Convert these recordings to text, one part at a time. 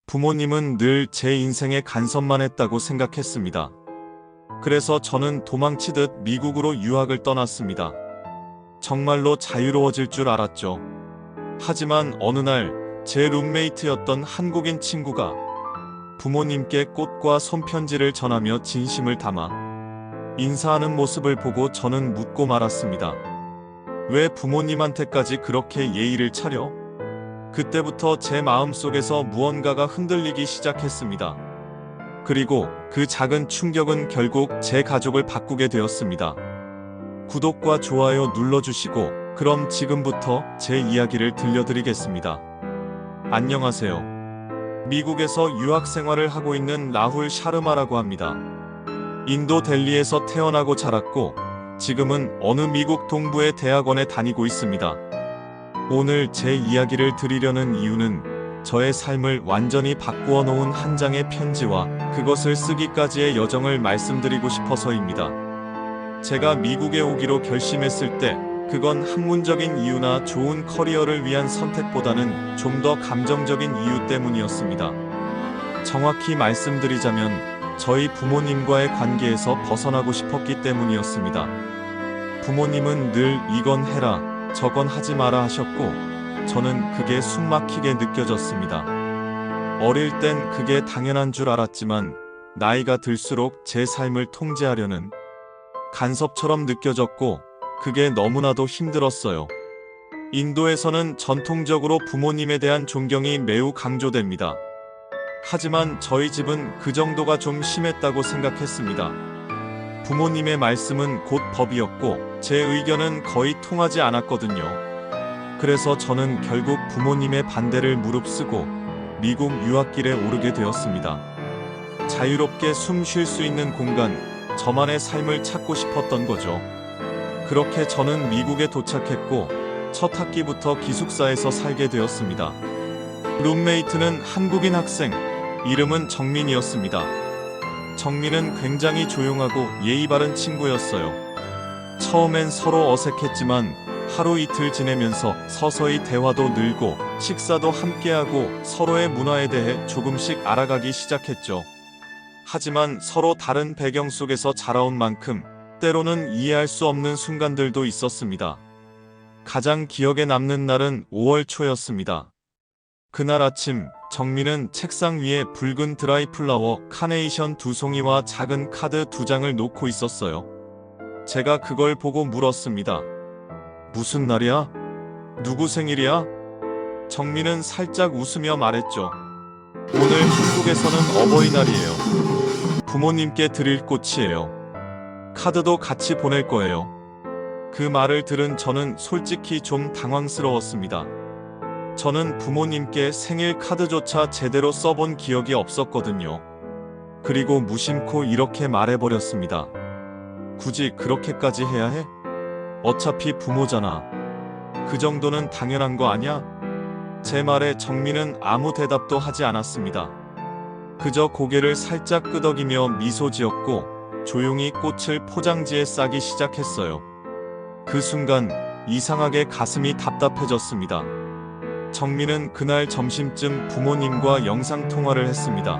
부모님은 늘 제 인생에 간섭만 했다고 생각했습니다. 그래서 저는 도망치듯 미국으로 유학을 떠났습니다. 정말로 자유로워질 줄 알았죠. 하지만 어느 날 제 룸메이트였던 한국인 친구가 부모님께 꽃과 손편지를 전하며 진심을 담아 인사하는 모습을 보고 저는 묻고 말았습니다. 왜 부모님한테까지 그렇게 예의를 차려? 그때부터 제 마음속에서 무언가가 흔들리기 시작했습니다. 그리고 그 작은 충격은 결국 제 가족을 바꾸게 되었습니다. 구독과 좋아요 눌러주시고 그럼 지금부터 제 이야기를 들려드리겠습니다. 안녕하세요. 미국에서 유학 생활을 하고 있는 라훌 샤르마라고 합니다. 인도 델리에서 태어나고 자랐고 지금은 어느 미국 동부의 대학원에 다니고 있습니다. 오늘 제 이야기를 드리려는 이유는 저의 삶을 완전히 바꾸어 놓은 한 장의 편지와 그것을 쓰기까지의 여정을 말씀드리고 싶어서입니다. 제가 미국에 오기로 결심했을 때 그건 학문적인 이유나 좋은 커리어를 위한 선택보다는 좀 더 감정적인 이유 때문이었습니다. 정확히 말씀드리자면 저희 부모님과의 관계에서 벗어나고 싶었기 때문이었습니다. 부모님은 늘 이건 해라, 저건 하지 마라 하셨고 저는 그게 숨막히게 느껴졌습니다. 어릴 땐 그게 당연한 줄 알았지만 나이가 들수록 제 삶을 통제하려는 간섭처럼 느껴졌고 그게 너무나도 힘들었어요. 인도에서는 전통적으로 부모님에 대한 존경이 매우 강조됩니다. 하지만 저희 집은 그 정도가 좀 심했다고 생각했습니다. 부모님의 말씀은 곧 법이었고 제 의견은 거의 통하지 않았거든요. 그래서 저는 결국 부모님의 반대를 무릅쓰고 미국 유학길에 오르게 되었습니다. 자유롭게 숨 쉴 수 있는 공간, 저만의 삶을 찾고 싶었던 거죠. 그렇게 저는 미국에 도착했고 첫 학기부터 기숙사에서 살게 되었습니다. 룸메이트는 한국인 학생, 이름은 정민이었습니다. 정민은 굉장히 조용하고 예의 바른 친구였어요. 처음엔 서로 어색했지만 하루 이틀 지내면서 서서히 대화도 늘고 식사도 함께하고 서로의 문화에 대해 조금씩 알아가기 시작했죠. 하지만 서로 다른 배경 속에서 자라온 만큼 때로는 이해할 수 없는 순간들도 있었습니다. 가장 기억에 남는 날은 5월 초였습니다. 그날 아침 정민은 책상 위에 붉은 드라이 플라워 카네이션 2송이와 작은 카드 2장을 놓고 있었어요. 제가 그걸 보고 물었습니다. 무슨 날이야? 누구 생일이야? 정민은 살짝 웃으며 말했죠. 오늘 한국에서는 어버이날이에요. 부모님께 드릴 꽃이에요. 카드도 같이 보낼 거예요. 그 말을 들은 저는 솔직히 좀 당황스러웠습니다. 저는 부모님께 생일 카드조차 제대로 써본 기억이 없었거든요. 그리고 무심코 이렇게 말해버렸습니다. 굳이 그렇게까지 해야 해? 어차피 부모잖아. 그 정도는 당연한 거 아냐? 제 말에 정민은 아무 대답도 하지 않았습니다. 그저 고개를 살짝 끄덕이며 미소 지었고 조용히 꽃을 포장지에 싸기 시작했어요. 그 순간 이상하게 가슴이 답답해졌습니다. 정민은 그날 점심쯤 부모님과 영상통화를 했습니다.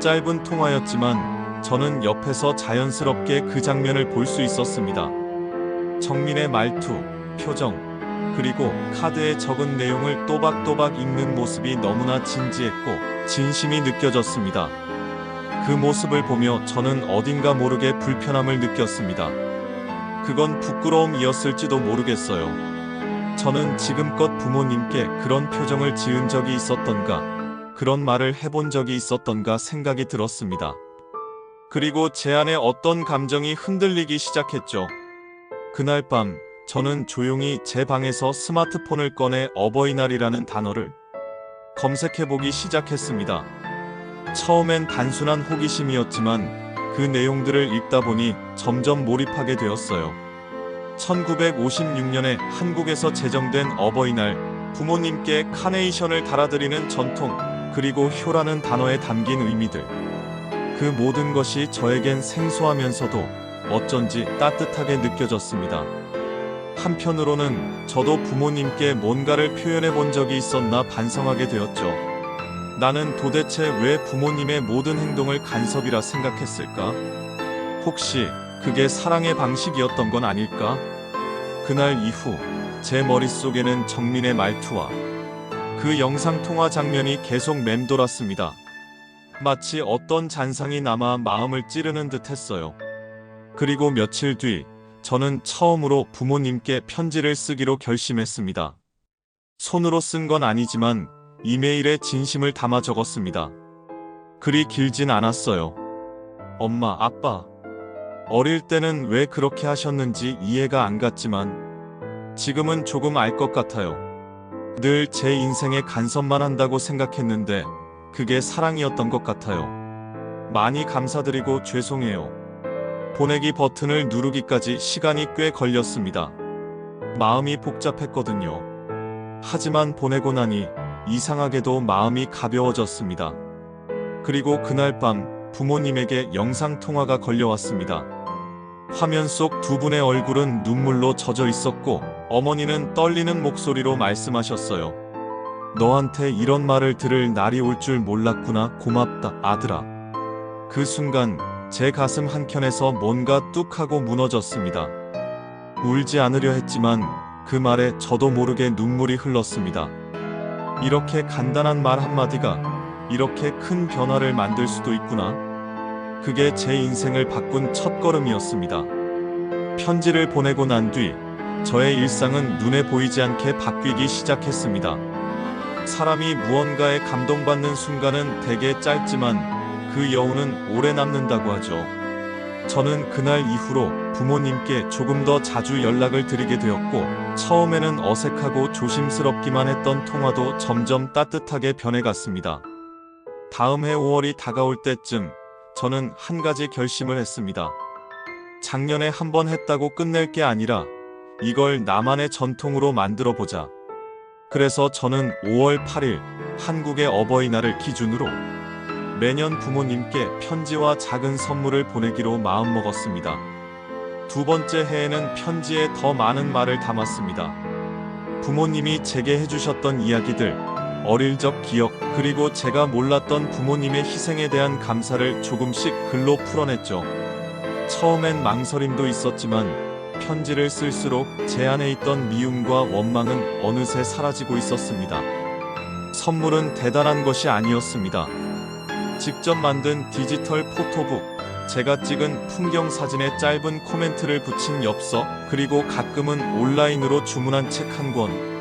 짧은 통화였지만 저는 옆에서 자연스럽게 그 장면을 볼 수 있었습니다. 정민의 말투, 표정, 그리고 카드에 적은 내용을 또박또박 읽는 모습이 너무나 진지했고 진심이 느껴졌습니다. 그 모습을 보며 저는 어딘가 모르게 불편함을 느꼈습니다. 그건 부끄러움이었을지도 모르겠어요. 저는 지금껏 부모님께 그런 표정을 지은 적이 있었던가, 그런 말을 해본 적이 있었던가 생각이 들었습니다. 그리고 제 안에 어떤 감정이 흔들리기 시작했죠. 그날 밤 저는 조용히 제 방에서 스마트폰을 꺼내 어버이날이라는 단어를 검색해보기 시작했습니다. 처음엔 단순한 호기심이었지만 그 내용들을 읽다 보니 점점 몰입하게 되었어요. 1956년에 한국에서 제정된 어버이날, 부모님께 카네이션을 달아드리는 전통, 그리고 효라는 단어에 담긴 의미들. 그 모든 것이 저에겐 생소하면서도 어쩐지 따뜻하게 느껴졌습니다. 한편으로는 저도 부모님께 뭔가를 표현해 본 적이 있었나 반성하게 되었죠. 나는 도대체 왜 부모님의 모든 행동을 간섭이라 생각했을까? 혹시 그게 사랑의 방식이었던 건 아닐까? 그날 이후 제 머릿속에는 정민의 말투와 그 영상통화 장면이 계속 맴돌았습니다. 마치 어떤 잔상이 남아 마음을 찌르는 듯 했어요. 그리고 며칠 뒤 저는 처음으로 부모님께 편지를 쓰기로 결심했습니다. 손으로 쓴 건 아니지만 이메일에 진심을 담아 적었습니다. 글이 길진 않았어요. 엄마, 아빠. 어릴 때는 왜 그렇게 하셨는지 이해가 안 갔지만 지금은 조금 알 것 같아요. 늘 제 인생에 간섭만 한다고 생각했는데 그게 사랑이었던 것 같아요. 많이 감사드리고 죄송해요. 보내기 버튼을 누르기까지 시간이 꽤 걸렸습니다. 마음이 복잡했거든요. 하지만 보내고 나니 이상하게도 마음이 가벼워졌습니다. 그리고 그날 밤 부모님에게 영상통화가 걸려왔습니다. 화면 속 두 분의 얼굴은 눈물로 젖어 있었고 어머니는 떨리는 목소리로 말씀하셨어요. 너한테 이런 말을 들을 날이 올 줄 몰랐구나. 고맙다, 아들아. 그 순간 제 가슴 한켠에서 뭔가 뚝 하고 무너졌습니다. 울지 않으려 했지만 그 말에 저도 모르게 눈물이 흘렀습니다. 이렇게 간단한 말 한마디가 이렇게 큰 변화를 만들 수도 있구나. 그게 제 인생을 바꾼 첫걸음이었습니다. 편지를 보내고 난 뒤 저의 일상은 눈에 보이지 않게 바뀌기 시작했습니다. 사람이 무언가에 감동받는 순간은 되게 짧지만 그 여운은 오래 남는다고 하죠. 저는 그날 이후로 부모님께 조금 더 자주 연락을 드리게 되었고 처음에는 어색하고 조심스럽기만 했던 통화도 점점 따뜻하게 변해갔습니다. 다음 해 5월이 다가올 때쯤 저는 한 가지 결심을 했습니다. 작년에 한 번 했다고 끝낼 게 아니라 이걸 나만의 전통으로 만들어 보자. 그래서 저는 5월 8일 한국의 어버이날을 기준으로 매년 부모님께 편지와 작은 선물을 보내기로 마음먹었습니다. 두 번째 해에는 편지에 더 많은 말을 담았습니다. 부모님이 제게 해주셨던 이야기들, 어릴 적 기억, 그리고 제가 몰랐던 부모님의 희생에 대한 감사를 조금씩 글로 풀어냈죠. 처음엔 망설임도 있었지만 편지를 쓸수록 제 안에 있던 미움과 원망은 어느새 사라지고 있었습니다. 선물은 대단한 것이 아니었습니다. 직접 만든 디지털 포토북, 제가 찍은 풍경 사진에 짧은 코멘트를 붙인 엽서, 그리고 가끔은 온라인으로 주문한 책 한 권.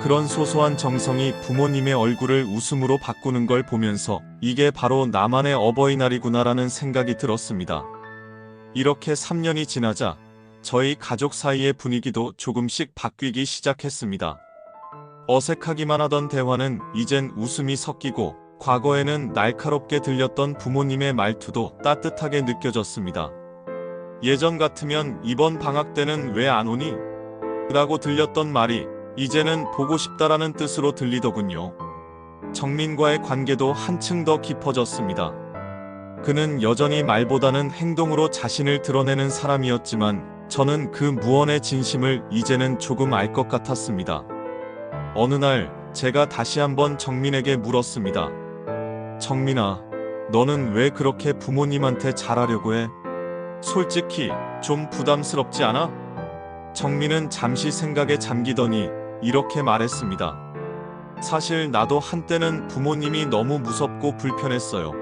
그런 소소한 정성이 부모님의 얼굴을 웃음으로 바꾸는 걸 보면서 이게 바로 나만의 어버이날이구나라는 생각이 들었습니다. 이렇게 3년이 지나자 저희 가족 사이의 분위기도 조금씩 바뀌기 시작했습니다. 어색하기만 하던 대화는 이젠 웃음이 섞이고 과거에는 날카롭게 들렸던 부모님의 말투도 따뜻하게 느껴졌습니다. 예전 같으면 이번 방학 때는 왜 안 오니? 라고 들렸던 말이 이제는 보고 싶다라는 뜻으로 들리더군요. 정민과의 관계도 한층 더 깊어졌습니다. 그는 여전히 말보다는 행동으로 자신을 드러내는 사람이었지만 저는 그 무언의 진심을 이제는 조금 알 것 같았습니다. 어느 날 제가 다시 한번 정민에게 물었습니다. 정민아, 너는 왜 그렇게 부모님한테 잘하려고 해? 솔직히 좀 부담스럽지 않아? 정민은 잠시 생각에 잠기더니 이렇게 말했습니다. 사실 나도 한때는 부모님이 너무 무섭고 불편했어요.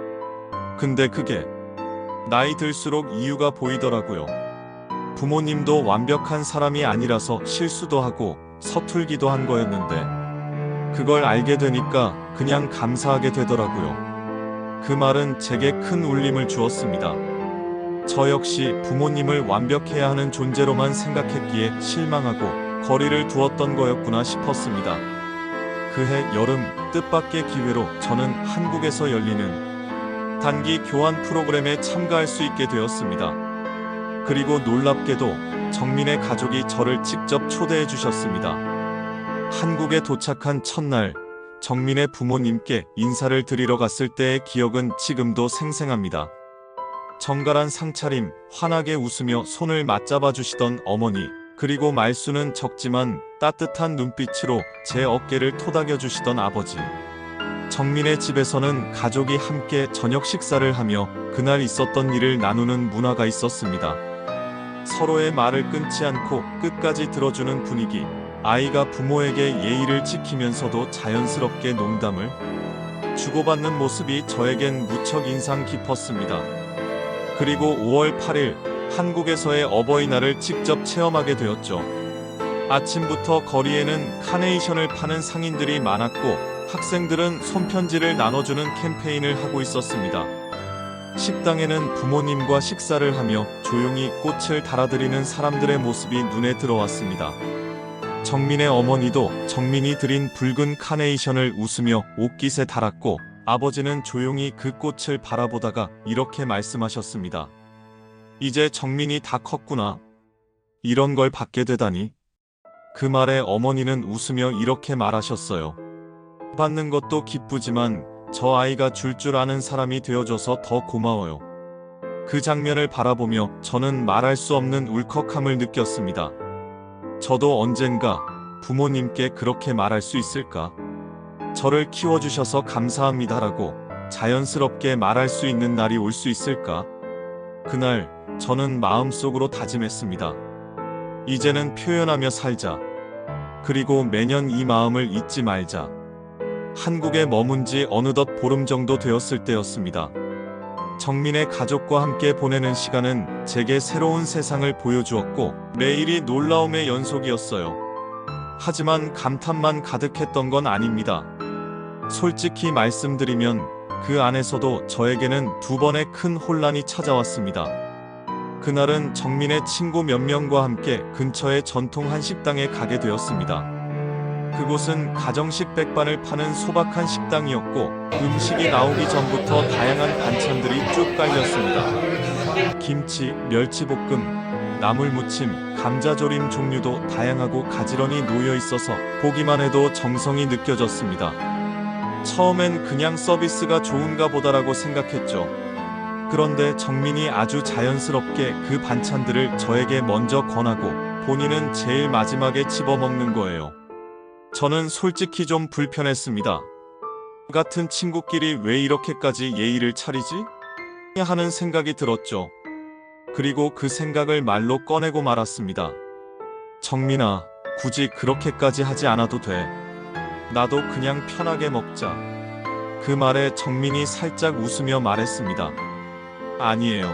근데 그게 나이 들수록 이유가 보이더라고요. 부모님도 완벽한 사람이 아니라서 실수도 하고 서툴기도 한 거였는데 그걸 알게 되니까 그냥 감사하게 되더라고요. 그 말은 제게 큰 울림을 주었습니다. 저 역시 부모님을 완벽해야 하는 존재로만 생각했기에 실망하고 거리를 두었던 거였구나 싶었습니다. 그해 여름 뜻밖의 기회로 저는 한국에서 열리는 단기 교환 프로그램에 참가할 수 있게 되었습니다. 그리고 놀랍게도 정민의 가족이 저를 직접 초대해 주셨습니다. 한국에 도착한 첫날 정민의 부모님께 인사를 드리러 갔을 때의 기억은 지금도 생생합니다. 정갈한 상차림, 환하게 웃으며 손을 맞잡아 주시던 어머니, 그리고 말수는 적지만 따뜻한 눈빛으로 제 어깨를 토닥여 주시던 아버지. 정민의 집에서는 가족이 함께 저녁 식사를 하며 그날 있었던 일을 나누는 문화가 있었습니다. 서로의 말을 끊지 않고 끝까지 들어주는 분위기. 아이가 부모에게 예의를 지키면서도 자연스럽게 농담을 주고받는 모습이 저에겐 무척 인상 깊었습니다. 그리고 5월 8일 한국에서의 어버이날을 직접 체험하게 되었죠. 아침부터 거리에는 카네이션을 파는 상인들이 많았고 학생들은 손편지를 나눠주는 캠페인을 하고 있었습니다. 식당에는 부모님과 식사를 하며 조용히 꽃을 달아드리는 사람들의 모습이 눈에 들어왔습니다. 정민의 어머니도 정민이 드린 붉은 카네이션을 웃으며 옷깃에 달았고 아버지는 조용히 그 꽃을 바라보다가 이렇게 말씀하셨습니다. 이제 정민이 다 컸구나. 이런 걸 받게 되다니. 그 말에 어머니는 웃으며 이렇게 말하셨어요. 받는 것도 기쁘지만 저 아이가 줄 아는 사람이 되어줘서 더 고마워요. 그 장면을 바라보며 저는 말할 수 없는 울컥함을 느꼈습니다. 저도 언젠가 부모님께 그렇게 말할 수 있을까? 저를 키워주셔서 감사합니다라고 자연스럽게 말할 수 있는 날이 올 수 있을까? 그날 저는 마음속으로 다짐했습니다. 이제는 표현하며 살자. 그리고 매년 이 마음을 잊지 말자. 한국에 머문 지 어느덧 보름 정도 되었을 때였습니다. 정민의 가족과 함께 보내는 시간은 제게 새로운 세상을 보여주었고 매일이 놀라움의 연속이었어요. 하지만 감탄만 가득했던 건 아닙니다. 솔직히 말씀드리면 그 안에서도 저에게는 2번의 큰 혼란이 찾아왔습니다. 그날은 정민의 친구 몇 명과 함께 근처의 전통 한식당에 가게 되었습니다. 그곳은 가정식 백반을 파는 소박한 식당이었고 음식이 나오기 전부터 다양한 반찬들이 쭉 깔렸습니다. 김치, 멸치볶음, 나물무침, 감자조림 종류도 다양하고 가지런히 놓여 있어서 보기만 해도 정성이 느껴졌습니다. 처음엔 그냥 서비스가 좋은가 보다라고 생각했죠. 그런데 정민이 아주 자연스럽게 그 반찬들을 저에게 먼저 권하고 본인은 제일 마지막에 집어먹는 거예요. 저는 솔직히 좀 불편했습니다. 같은 친구끼리 왜 이렇게까지 예의를 차리지? 하는 생각이 들었죠. 그리고 그 생각을 말로 꺼내고 말았습니다. 정민아, 굳이 그렇게까지 하지 않아도 돼. 나도 그냥 편하게 먹자. 그 말에 정민이 살짝 웃으며 말했습니다. 아니에요.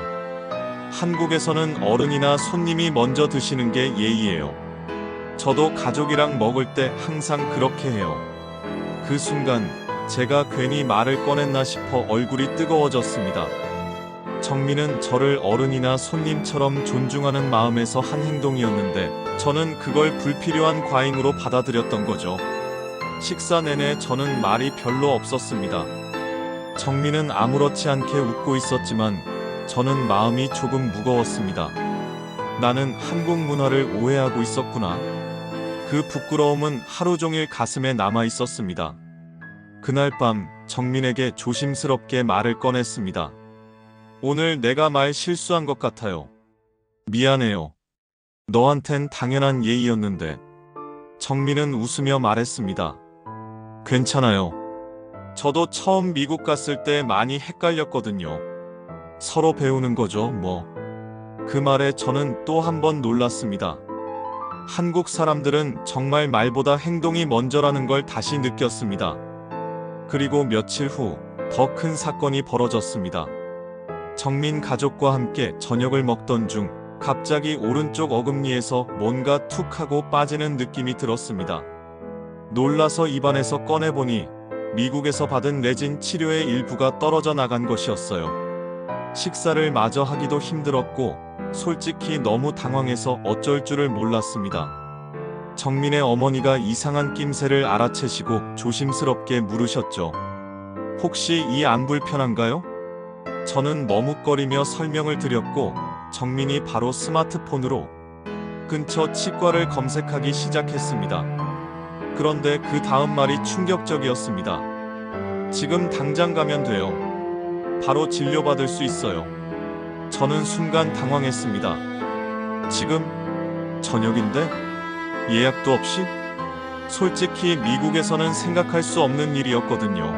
한국에서는 어른이나 손님이 먼저 드시는 게 예의예요. 저도 가족이랑 먹을 때 항상 그렇게 해요. 그 순간 제가 괜히 말을 꺼냈나 싶어 얼굴이 뜨거워졌습니다. 정민은 저를 어른이나 손님처럼 존중하는 마음에서 한 행동이었는데 저는 그걸 불필요한 과잉으로 받아들였던 거죠. 식사 내내 저는 말이 별로 없었습니다. 정민은 아무렇지 않게 웃고 있었지만 저는 마음이 조금 무거웠습니다. 나는 한국 문화를 오해하고 있었구나. 그 부끄러움은 하루 종일 가슴에 남아 있었습니다. 그날 밤 정민에게 조심스럽게 말을 꺼냈습니다. 오늘 내가 말 실수한 것 같아요. 미안해요. 너한텐 당연한 예의였는데. 정민은 웃으며 말했습니다. 괜찮아요. 저도 처음 미국 갔을 때 많이 헷갈렸거든요. 서로 배우는 거죠, 뭐. 그 말에 저는 또 한 번 놀랐습니다. 한국 사람들은 정말 말보다 행동이 먼저라는 걸 다시 느꼈습니다. 그리고 며칠 후 더 큰 사건이 벌어졌습니다. 정민 가족과 함께 저녁을 먹던 중 갑자기 오른쪽 어금니에서 뭔가 툭 하고 빠지는 느낌이 들었습니다. 놀라서 입안에서 꺼내보니 미국에서 받은 레진 치료의 일부가 떨어져 나간 것이었어요. 식사를 마저 하기도 힘들었고 솔직히 너무 당황해서 어쩔 줄을 몰랐습니다. 정민의 어머니가 이상한 낌새를 알아채시고 조심스럽게 물으셨죠. 혹시 이 안 불편한가요? 저는 머뭇거리며 설명을 드렸고 정민이 바로 스마트폰으로 근처 치과를 검색하기 시작했습니다. 그런데 그 다음 말이 충격적이었습니다. 지금 당장 가면 돼요. 바로 진료받을 수 있어요. 저는 순간 당황했습니다. 지금? 저녁인데? 예약도 없이? 솔직히 미국에서는 생각할 수 없는 일이었거든요.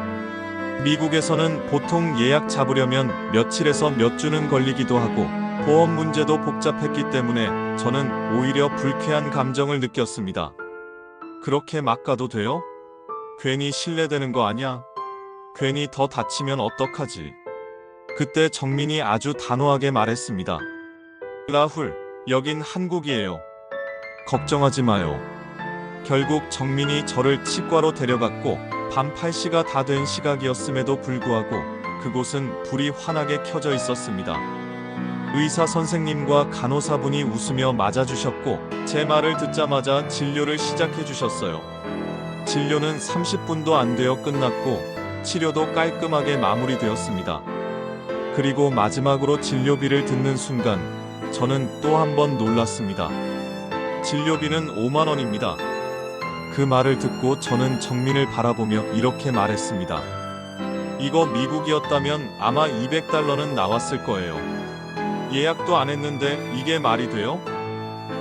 미국에서는 보통 예약 잡으려면 며칠에서 몇 주는 걸리기도 하고 보험 문제도 복잡했기 때문에 저는 오히려 불쾌한 감정을 느꼈습니다. 그렇게 막 가도 돼요? 괜히 실례되는 거 아냐? 괜히 더 다치면 어떡하지? 그때 정민이 아주 단호하게 말했습니다. 라훌, 여긴 한국이에요. 걱정하지 마요. 결국 정민이 저를 치과로 데려갔고 밤 8시가 다 된 시각이었음에도 불구하고 그곳은 불이 환하게 켜져 있었습니다. 의사 선생님과 간호사분이 웃으며 맞아주셨고 제 말을 듣자마자 진료를 시작해 주셨어요. 진료는 30분도 안 되어 끝났고 치료도 깔끔하게 마무리되었습니다. 그리고 마지막으로 진료비를 듣는 순간 저는 또 한 번 놀랐습니다. 진료비는 5만 원입니다. 그 말을 듣고 저는 정민을 바라보며 이렇게 말했습니다. 이거 미국이었다면 아마 200달러는 나왔을 거예요. 예약도 안 했는데 이게 말이 돼요?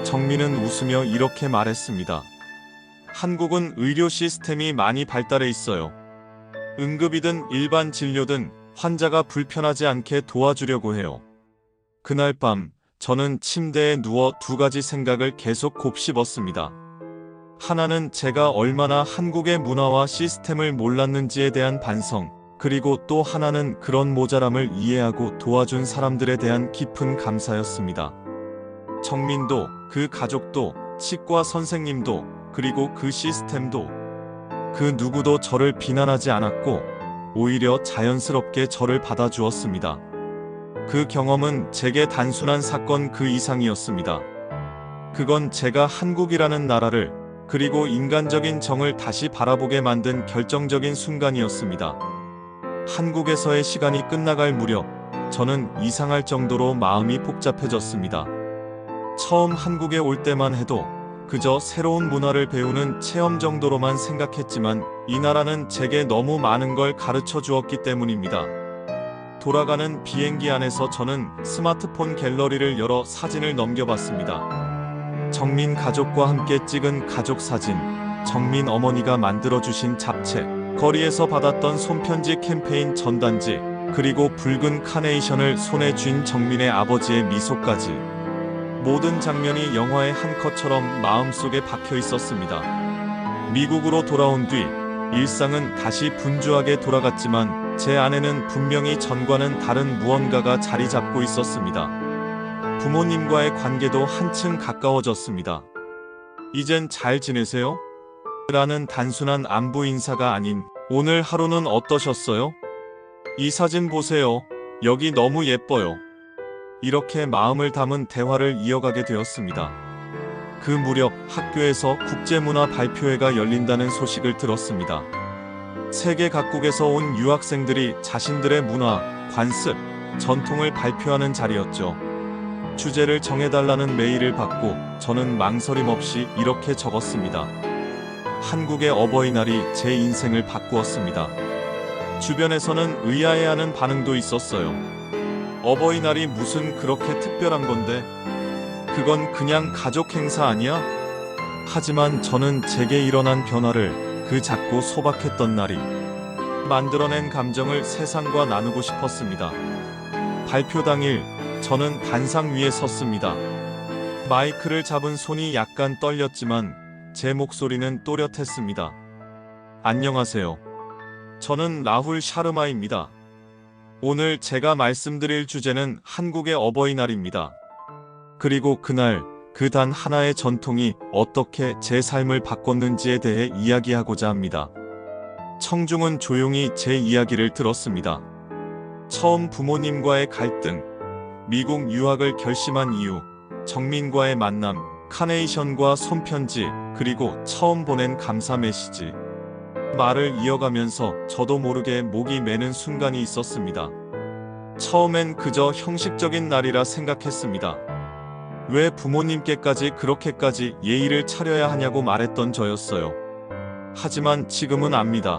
정민은 웃으며 이렇게 말했습니다. 한국은 의료 시스템이 많이 발달해 있어요. 응급이든 일반 진료든 환자가 불편하지 않게 도와주려고 해요. 그날 밤 저는 침대에 누워 두 가지 생각을 계속 곱씹었습니다. 하나는 제가 얼마나 한국의 문화와 시스템을 몰랐는지에 대한 반성, 그리고 또 하나는 그런 모자람을 이해하고 도와준 사람들에 대한 깊은 감사였습니다. 정민도, 그 가족도, 치과 선생님도, 그리고 그 시스템도, 그 누구도 저를 비난하지 않았고 오히려 자연스럽게 저를 받아주었습니다. 그 경험은 제게 단순한 사건 그 이상이었습니다. 그건 제가 한국이라는 나라를, 그리고 인간적인 정을 다시 바라보게 만든 결정적인 순간이었습니다. 한국에서의 시간이 끝나갈 무렵 저는 이상할 정도로 마음이 복잡해졌습니다. 처음 한국에 올 때만 해도 그저 새로운 문화를 배우는 체험 정도로만 생각했지만 이 나라는 제게 너무 많은 걸 가르쳐 주었기 때문입니다. 돌아가는 비행기 안에서 저는 스마트폰 갤러리를 열어 사진을 넘겨봤습니다. 정민 가족과 함께 찍은 가족 사진, 정민 어머니가 만들어주신 잡채, 거리에서 받았던 손편지 캠페인 전단지, 그리고 붉은 카네이션을 손에 쥔 정민의 아버지의 미소까지. 모든 장면이 영화의 한 컷처럼 마음속에 박혀 있었습니다. 미국으로 돌아온 뒤 일상은 다시 분주하게 돌아갔지만 제 안에는 분명히 전과는 다른 무언가가 자리 잡고 있었습니다. 부모님과의 관계도 한층 가까워졌습니다. 이젠 잘 지내세요? 라는 단순한 안부 인사가 아닌 오늘 하루는 어떠셨어요? 이 사진 보세요. 여기 너무 예뻐요. 이렇게 마음을 담은 대화를 이어가게 되었습니다. 그 무렵 학교에서 국제문화 발표회가 열린다는 소식을 들었습니다. 세계 각국에서 온 유학생들이 자신들의 문화, 관습, 전통을 발표하는 자리였죠. 주제를 정해달라는 메일을 받고 저는 망설임 없이 이렇게 적었습니다. 한국의 어버이날이 제 인생을 바꾸었습니다. 주변에서는 의아해하는 반응도 있었어요. 어버이날이 무슨 그렇게 특별한 건데? 그건 그냥 가족 행사 아니야? 하지만 저는 제게 일어난 변화를, 그 작고 소박했던 날이 만들어낸 감정을 세상과 나누고 싶었습니다. 발표 당일 저는 단상 위에 섰습니다. 마이크를 잡은 손이 약간 떨렸지만 제 목소리는 또렷했습니다. 안녕하세요. 저는 라훌 샤르마입니다. 오늘 제가 말씀드릴 주제는 한국의 어버이날입니다. 그리고 그날 그 단 하나의 전통이 어떻게 제 삶을 바꿨는지에 대해 이야기하고자 합니다. 청중은 조용히 제 이야기를 들었습니다. 처음 부모님과의 갈등, 미국 유학을 결심한 이유, 정민과의 만남, 카네이션과 손편지, 그리고 처음 보낸 감사 메시지. 말을 이어가면서 저도 모르게 목이 메는 순간이 있었습니다. 처음엔 그저 형식적인 날이라 생각했습니다. 왜 부모님께까지 그렇게까지 예의를 차려야 하냐고 말했던 저였어요. 하지만 지금은 압니다.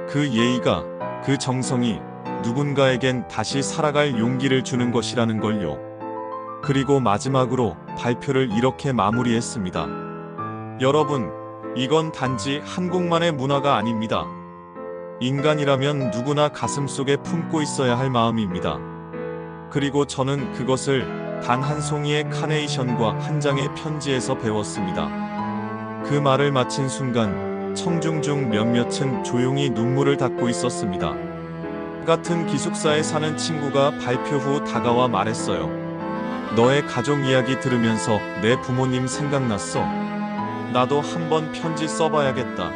그 예의가, 그 정성이 누군가에겐 다시 살아갈 용기를 주는 것이라는 걸요. 그리고 마지막으로 발표를 이렇게 마무리했습니다. 여러분, 이건 단지 한국만의 문화가 아닙니다. 인간이라면 누구나 가슴속에 품고 있어야 할 마음입니다. 그리고 저는 그것을 단 한 송이의 카네이션과 한 장의 편지에서 배웠습니다. 그 말을 마친 순간 청중 중 몇몇은 조용히 눈물을 닦고 있었습니다. 같은 기숙사에 사는 친구가 발표 후 다가와 말했어요. 너의 가족 이야기 들으면서 내 부모님 생각났어. 나도 한번 편지 써봐야겠다.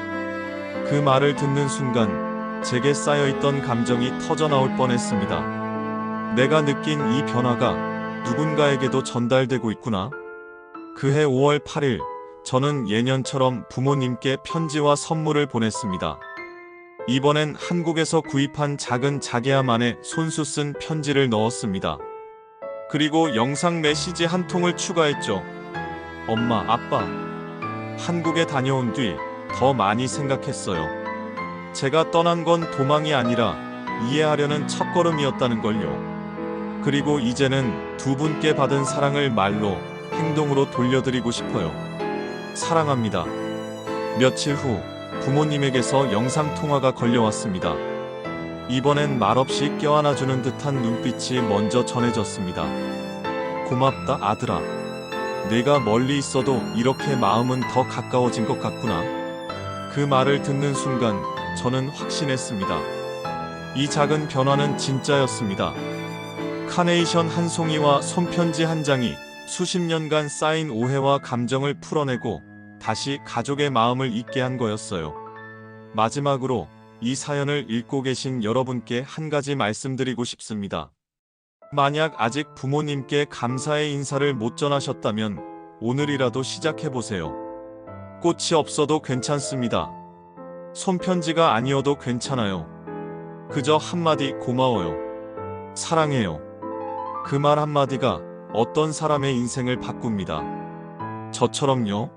그 말을 듣는 순간 제게 쌓여있던 감정이 터져나올 뻔했습니다. 내가 느낀 이 변화가 누군가에게도 전달되고 있구나. 그해 5월 8일 저는 예년처럼 부모님께 편지와 선물을 보냈습니다. 이번엔 한국에서 구입한 작은 자개함 안에 손수 쓴 편지를 넣었습니다. 그리고 영상 메시지 한 통을 추가했죠. 엄마, 아빠, 한국에 다녀온 뒤 더 많이 생각했어요. 제가 떠난 건 도망이 아니라 이해하려는 첫걸음이었다는 걸요. 그리고 이제는 두 분께 받은 사랑을 말로, 행동으로 돌려드리고 싶어요. 사랑합니다. 며칠 후 부모님에게서 영상통화가 걸려왔습니다. 이번엔 말없이 껴안아주는 듯한 눈빛이 먼저 전해졌습니다. 고맙다, 아들아. 내가 멀리 있어도 이렇게 마음은 더 가까워진 것 같구나. 그 말을 듣는 순간 저는 확신했습니다. 이 작은 변화는 진짜였습니다. 카네이션 한 송이와 손편지 한 장이 수십 년간 쌓인 오해와 감정을 풀어내고 다시 가족의 마음을 잊게 한 거였어요. 마지막으로 이 사연을 읽고 계신 여러분께 한 가지 말씀드리고 싶습니다. 만약 아직 부모님께 감사의 인사를 못 전하셨다면 오늘이라도 시작해보세요. 꽃이 없어도 괜찮습니다. 손편지가 아니어도 괜찮아요. 그저 한마디 고마워요. 사랑해요. 그 말 한마디가 어떤 사람의 인생을 바꿉니다. 저처럼요.